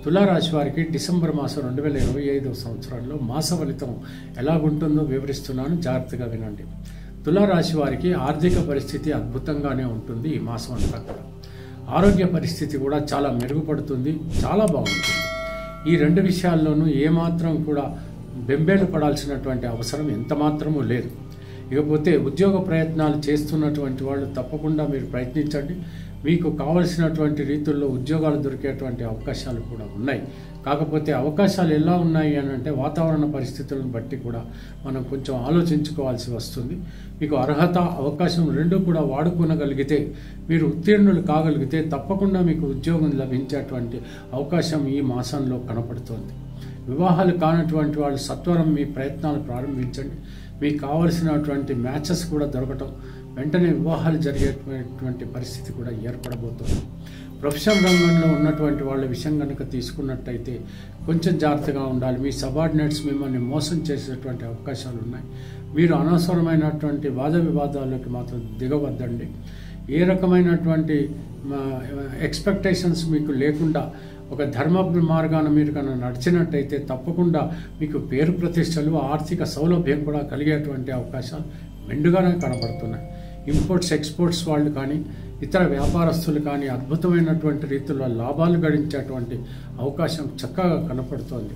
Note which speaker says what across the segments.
Speaker 1: తులారాశి వారికి డిసెంబర్ మాసం 2025 సంవత్సరంలో మాస ఫలితం ఎలాగుంటుందో వివరిస్తున్నాను, జాగ్రత్తగా వినండి. తులారాశి వారికి ఆర్థిక పరిస్థితి అద్భుతంగానే ఉంటుంది. ఈ మాసం అంతా కూడా ఆరోగ్య పరిస్థితి కూడా చాలా మెరుగుపడుతుంది, చాలా బాగుంటుంది. ఈ రెండు విషయాల్లోనూ ఏమాత్రం కూడా బెంబేలు పడాల్సినటువంటి అవసరం ఎంత మాత్రమూ లేదు. ఇకపోతే ఉద్యోగ ప్రయత్నాలు చేస్తున్నటువంటి వాళ్ళు తప్పకుండా మీరు ప్రయత్నించండి. మీకు కావలసినటువంటి రీతుల్లో ఉద్యోగాలు దొరికేటువంటి అవకాశాలు కూడా ఉన్నాయి. కాకపోతే అవకాశాలు ఎలా ఉన్నాయి అని అంటే వాతావరణ పరిస్థితులను బట్టి కూడా మనం కొంచెం ఆలోచించుకోవాల్సి వస్తుంది. మీకు అర్హత, అవకాశం రెండు కూడా వాడుకోగలిగితే, మీరు ఉత్తీర్ణులు కాగలిగితే తప్పకుండా మీకు ఉద్యోగం లభించేటువంటి అవకాశం ఈ మాసంలో కనపడుతోంది. వివాహాలు కానటువంటి వాళ్ళు సత్వరం మీ ప్రయత్నాలు ప్రారంభించండి. మీకు కావలసినటువంటి మ్యాచెస్ కూడా దొరకటం, వెంటనే వివాహాలు జరిగేటువంటి పరిస్థితి కూడా ఏర్పడబోతుంది. ప్రొఫెషనల్ రంగంలో ఉన్నటువంటి వాళ్ళ విషయం కనుక తీసుకున్నట్టయితే కొంచెం జాగ్రత్తగా ఉండాలి. మీ సబార్డినేట్స్ మిమ్మల్ని మోసం చేసేటువంటి అవకాశాలు ఉన్నాయి. మీరు అనవసరమైనటువంటి వాద వివాదాల్లోకి మాత్రం దిగవద్దండి. ఏ రకమైనటువంటి ఎక్స్పెక్టేషన్స్ మీకు లేకుండా ఒక ధర్మ మార్గాన మీరు కన్నా నడిచినట్టయితే తప్పకుండా మీకు పేరు ప్రతిష్టలు, ఆర్థిక సౌలభ్యం కూడా కలిగేటువంటి అవకాశాలు మెండుగానే కనబడుతున్నాయి. ఇంపోర్ట్స్ ఎక్స్పోర్ట్స్ వాళ్ళు కానీ, ఇతర వ్యాపారస్తులు కానీ అద్భుతమైనటువంటి రీతిలో లాభాలు గడించేటువంటి అవకాశం చక్కగా కనపడుతోంది.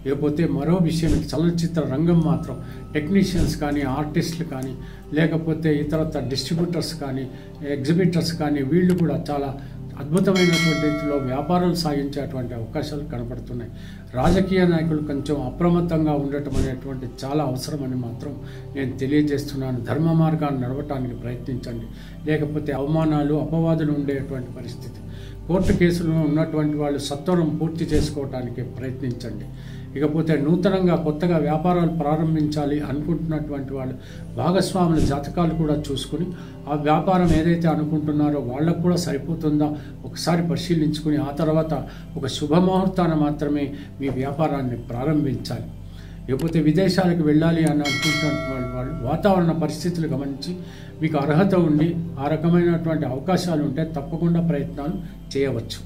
Speaker 1: ఇకపోతే మరో విషయం, చలనచిత్ర రంగం మాత్రం టెక్నీషియన్స్ కానీ, ఆర్టిస్టులు కానీ, లేకపోతే ఇతరత్ర డిస్ట్రిబ్యూటర్స్ కానీ, ఎగ్జిబిటర్స్ కానీ వీళ్ళు కూడా చాలా అద్భుతమైనటువంటి రీతిలో వ్యాపారాలు సాగించేటువంటి అవకాశాలు కనపడుతున్నాయి. రాజకీయ నాయకులు కొంచెం అప్రమత్తంగా ఉండటం అనేటువంటి చాలా అవసరమని మాత్రం నేను తెలియజేస్తున్నాను. ధర్మ మార్గాన్ని నడవటానికి ప్రయత్నించండి. లేకపోతే అవమానాలు, అపవాదులు ఉండేటువంటి పరిస్థితి. కోర్టు కేసులో ఉన్నటువంటి వాళ్ళు సత్వరం పూర్తి చేసుకోవడానికి ప్రయత్నించండి. ఇకపోతే నూతనంగా కొత్తగా వ్యాపారాలు ప్రారంభించాలి అనుకుంటున్నటువంటి వాళ్ళు భాగస్వాముల జాతకాలు కూడా చూసుకుని ఆ వ్యాపారం ఏదైతే అనుకుంటున్నారో వాళ్ళకు కూడా సరిపోతుందా ఒకసారి పరిశీలించుకుని ఆ తర్వాత ఒక శుభముహూర్తాన మాత్రమే మీ వ్యాపారాన్ని ప్రారంభించాలి. ఇకపోతే విదేశాలకు వెళ్ళాలి అని అనుకుంటున్న వాళ్ళు వాతావరణ పరిస్థితులు గమనించి మీకు అర్హత ఉండి ఆ రకమైనటువంటి అవకాశాలు ఉంటే తప్పకుండా ప్రయత్నాలు చేయవచ్చు.